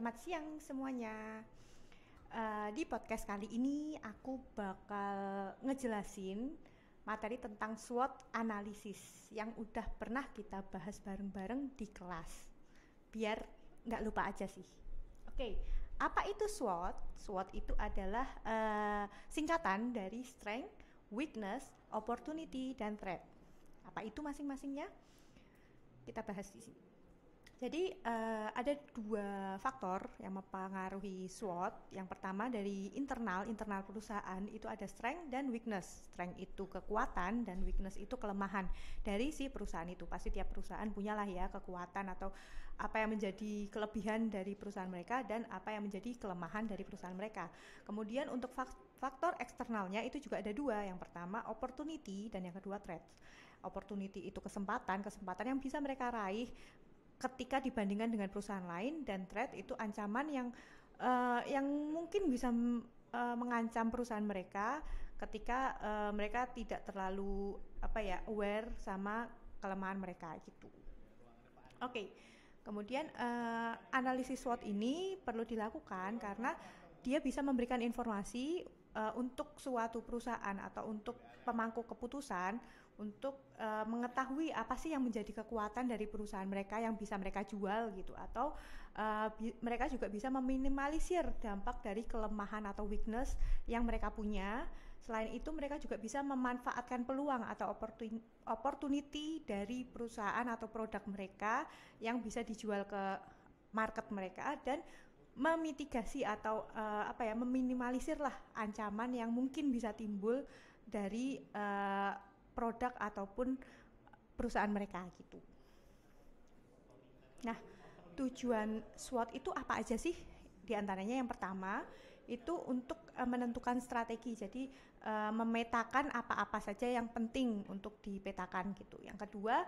Selamat siang semuanya. Di podcast kali ini aku bakal ngejelasin materi tentang SWOT analisis yang udah pernah kita bahas bareng-bareng di kelas. Biar nggak lupa aja sih. Oke, apa itu SWOT? SWOT itu adalah singkatan dari Strength, Weakness, Opportunity, dan Threat. Apa itu masing-masingnya? Kita bahas di sini. Jadi ada dua faktor yang mempengaruhi SWOT. Yang pertama dari internal perusahaan itu ada strength dan weakness. Strength itu kekuatan dan weakness itu kelemahan dari si perusahaan itu. Pasti tiap perusahaan punyalah ya kekuatan atau apa yang menjadi kelebihan dari perusahaan mereka dan apa yang menjadi kelemahan dari perusahaan mereka. Kemudian untuk faktor eksternalnya itu juga ada dua. Yang pertama opportunity dan yang kedua threat. Opportunity itu kesempatan yang bisa mereka raih ketika dibandingkan dengan perusahaan lain, dan threat itu ancaman yang mungkin bisa mengancam perusahaan mereka ketika mereka tidak terlalu aware sama kelemahan mereka gitu. Oke. Kemudian analisis SWOT ini perlu dilakukan karena dia bisa memberikan informasi untuk suatu perusahaan atau untuk pemangku keputusan untuk mengetahui apa sih yang menjadi kekuatan dari perusahaan mereka yang bisa mereka jual gitu, atau mereka juga bisa meminimalisir dampak dari kelemahan atau weakness yang mereka punya. Selain itu mereka juga bisa memanfaatkan peluang atau opportunity dari perusahaan atau produk mereka yang bisa dijual ke market mereka dan memitigasi atau meminimalisir lah ancaman yang mungkin bisa timbul dari produk ataupun perusahaan mereka gitu. Nah, tujuan SWOT itu apa aja sih? Di antaranya yang pertama itu untuk menentukan strategi. Jadi memetakan apa-apa saja yang penting untuk dipetakan gitu. Yang kedua,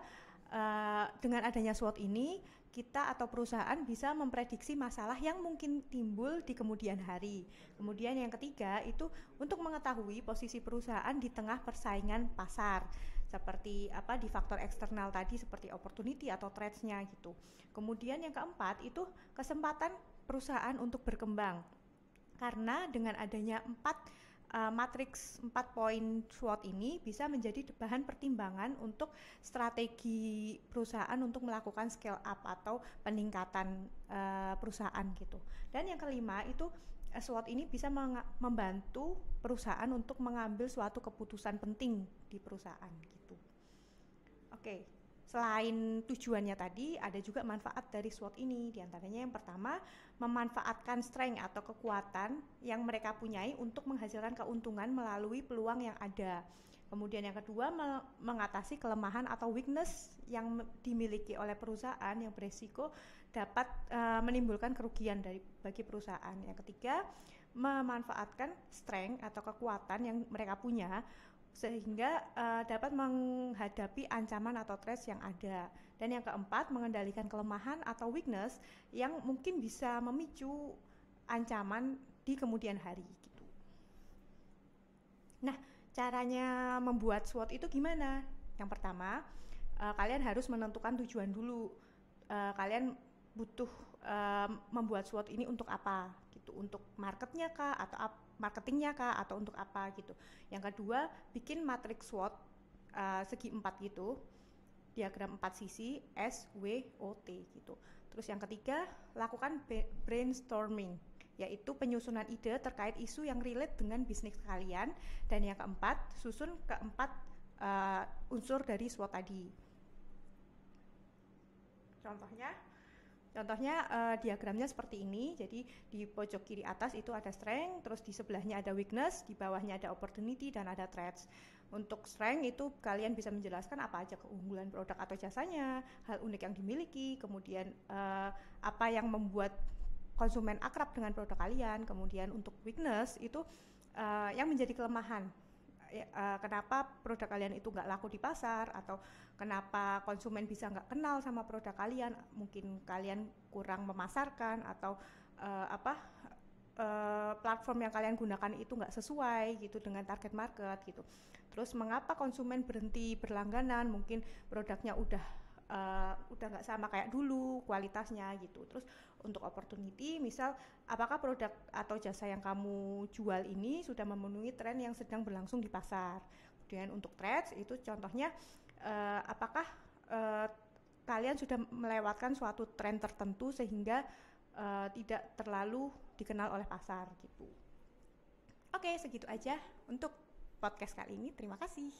dengan adanya SWOT ini kita atau perusahaan bisa memprediksi masalah yang mungkin timbul di kemudian hari. Kemudian yang ketiga itu untuk mengetahui posisi perusahaan di tengah persaingan pasar, seperti di faktor eksternal tadi seperti opportunity atau threats-nya gitu. Kemudian yang keempat itu kesempatan perusahaan untuk berkembang, karena dengan adanya 4 poin SWOT ini bisa menjadi bahan pertimbangan untuk strategi perusahaan untuk melakukan scale up atau peningkatan perusahaan gitu. Dan yang kelima itu SWOT ini bisa membantu perusahaan untuk mengambil suatu keputusan penting di perusahaan gitu. Oke. Selain tujuannya tadi, ada juga manfaat dari SWOT ini. Di antaranya yang pertama, memanfaatkan strength atau kekuatan yang mereka punyai untuk menghasilkan keuntungan melalui peluang yang ada. Kemudian yang kedua, mengatasi kelemahan atau weakness yang dimiliki oleh perusahaan yang beresiko dapat menimbulkan kerugian bagi perusahaan. Yang ketiga, memanfaatkan strength atau kekuatan yang mereka punya sehingga dapat menghadapi ancaman atau threats yang ada. Dan yang keempat, mengendalikan kelemahan atau weakness yang mungkin bisa memicu ancaman di kemudian hari gitu. Nah, caranya membuat SWOT itu gimana? Yang pertama, kalian harus menentukan tujuan dulu. Kalian butuh membuat SWOT ini untuk apa gitu, untuk marketnya kah atau marketingnya kah atau untuk apa gitu. Yang kedua, bikin matriks SWOT segi 4 gitu, diagram 4 sisi SWOT gitu. Terus yang ketiga, lakukan brainstorming, yaitu penyusunan ide terkait isu yang relate dengan bisnis kalian. Dan yang keempat, susun keempat unsur dari SWOT tadi. Contohnya diagramnya seperti ini. Jadi di pojok kiri atas itu ada strength, terus di sebelahnya ada weakness, di bawahnya ada opportunity dan ada threats. Untuk strength itu kalian bisa menjelaskan apa aja keunggulan produk atau jasanya, hal unik yang dimiliki, kemudian apa yang membuat konsumen akrab dengan produk kalian. Kemudian untuk weakness itu yang menjadi kelemahan. Kenapa produk kalian itu nggak laku di pasar, atau kenapa konsumen bisa nggak kenal sama produk kalian, mungkin kalian kurang memasarkan atau platform yang kalian gunakan itu nggak sesuai gitu dengan target market gitu. Terus mengapa konsumen berhenti berlangganan, mungkin produknya udah udah nggak sama kayak dulu kualitasnya gitu. Terus untuk opportunity, misal apakah produk atau jasa yang kamu jual ini sudah memenuhi tren yang sedang berlangsung di pasar. Kemudian untuk trends itu contohnya apakah kalian sudah melewatkan suatu tren tertentu sehingga tidak terlalu dikenal oleh pasar gitu. Oke, segitu aja untuk podcast kali ini. Terima kasih.